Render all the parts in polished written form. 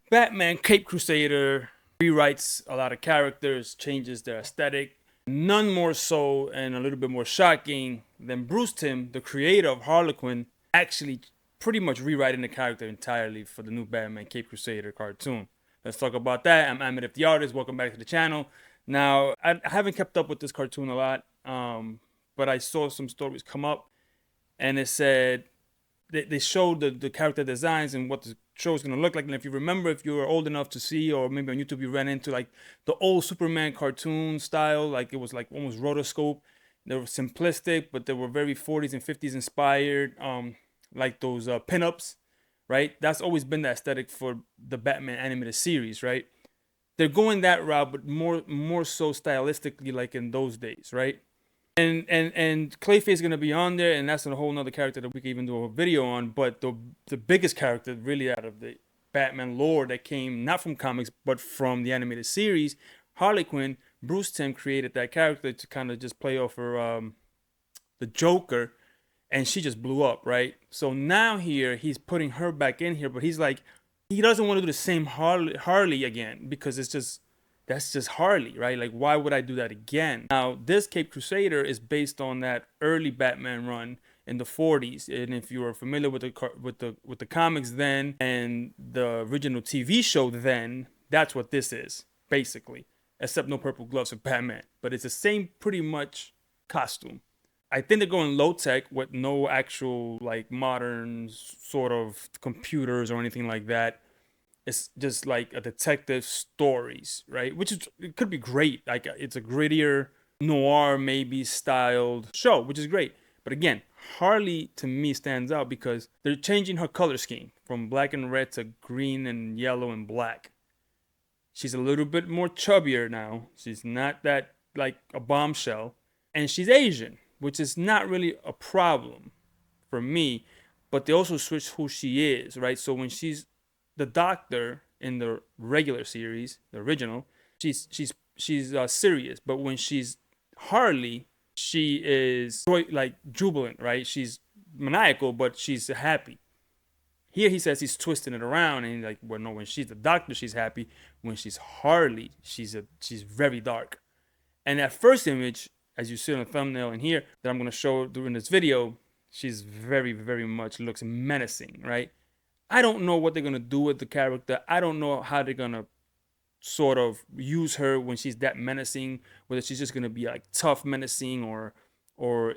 Batman Caped Crusader rewrites a lot of characters, changes their aesthetic. None more so and a little bit more shocking than Bruce Timm, the creator of Harlequin, actually pretty much rewriting the character entirely for the new Batman Caped Crusader cartoon. Let's talk about that. I'm Ahmed the artist. Welcome back to the channel. Now, I haven't kept up with this cartoon a lot, but I saw some stories come up, and it said they showed the character designs and what the show is going to look like. And if you remember, if you were old enough to see, or maybe on YouTube you ran into like the old Superman cartoon style, like it was like almost rotoscope. They were simplistic, but they were very 40s and 50s inspired, like those pinups, right? That's always been the aesthetic for the Batman animated series, right? They're going that route, but more so stylistically, like in those days, right? And Clayface is gonna be on there, and that's a whole nother character that we can even do a video on. But the biggest character really out of the Batman lore that came not from comics but from the animated series, Harley Quinn. Bruce Timm created that character to kind of just play off her the Joker, and she just blew up, right? So now here he's putting her back in here, but he's like, he doesn't want to do the same Harley again, because it's just, that's just Harley, right? Like, why would I do that again? Now, this Caped Crusader is based on that early Batman run in the 40s, and if you are familiar with the comics then and the original TV show then, that's what this is basically, except no purple gloves for Batman, but it's the same pretty much costume. I think they're going low tech with no actual like modern sort of computers or anything like that. It's just like a detective stories, right? Which is, it could be great. Like it's a grittier noir maybe styled show, which is great. But again, Harley to me stands out because they're changing her color scheme from black and red to green and yellow and black. She's a little bit more chubbier now. She's not that like a bombshell, and she's Asian, which is not really a problem for me. But they also switch who she is, right? So when she's the Doctor in the regular series, the original, she's serious, but when she's Harley, she is like jubilant, right? She's maniacal, but she's happy. Here he says he's twisting it around, and he's like, well, no, when she's the Doctor, she's happy. When she's Harley, she's very dark. And that first image, as you see on the thumbnail in here, that I'm gonna show during this video, she's very much looks menacing, right? I don't know what they're gonna do with the character. I don't know how they're gonna sort of use her when she's that menacing. Whether she's just gonna be like tough menacing, or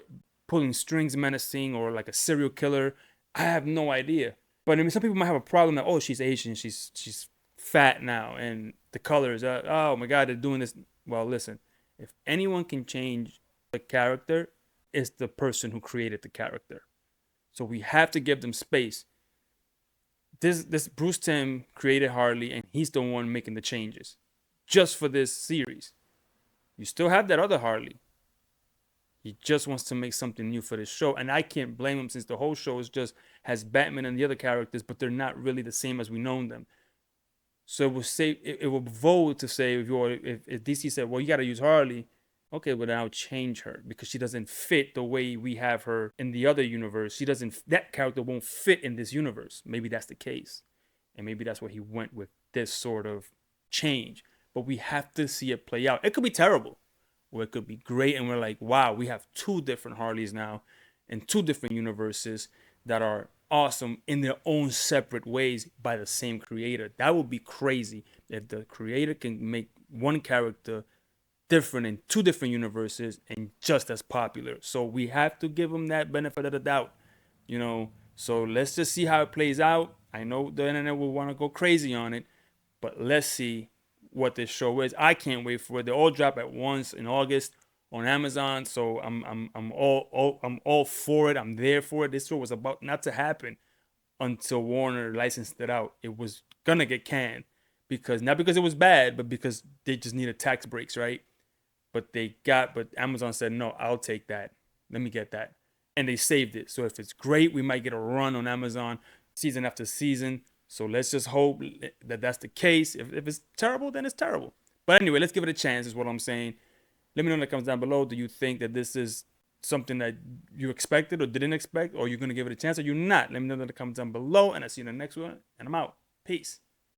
pulling strings menacing, or like a serial killer. I have no idea. But I mean, some people might have a problem that, oh, she's Asian, she's fat now, and the colors. Oh my God, they're doing this. Well, listen, if anyone can change the character, it's the person who created the character. So we have to give them space. This Bruce Timm created Harley, and he's the one making the changes just for this series. You still have that other Harley. He just wants to make something new for this show, and I can't blame him, since the whole show is just has Batman and the other characters, but they're not really the same as we know them. So it will say, it will vote to say, if DC said, well, you got to use Harley, okay, but now change her because she doesn't fit the way we have her in the other universe. She doesn't. That character won't fit in this universe. Maybe that's the case, and maybe that's why he went with this sort of change. But we have to see it play out. It could be terrible, or it could be great, and we're like, wow, we have two different Harleys now in two different universes that are awesome in their own separate ways by the same creator. That would be crazy if the creator can make one character different in two different universes and just as popular. So we have to give them that benefit of the doubt, you know. So let's just see how it plays out. I know the internet will want to go crazy on it, but let's see what this show is. I can't wait for it. They all drop at once in August on Amazon, so I'm all for it. I'm there for it. This show was about not to happen until Warner licensed it out. It was gonna get canned because, not because it was bad, but because they just needed tax breaks, right? But Amazon said, no, I'll take that. Let me get that. And they saved it. So if it's great, we might get a run on Amazon season after season. So let's just hope that that's the case. If it's terrible, then it's terrible. But anyway, let's give it a chance is what I'm saying. Let me know in the comments down below. Do you think that this is something that you expected or didn't expect? Or you're going to give it a chance or you're not? Let me know in the comments down below. And I'll see you in the next one. And I'm out. Peace.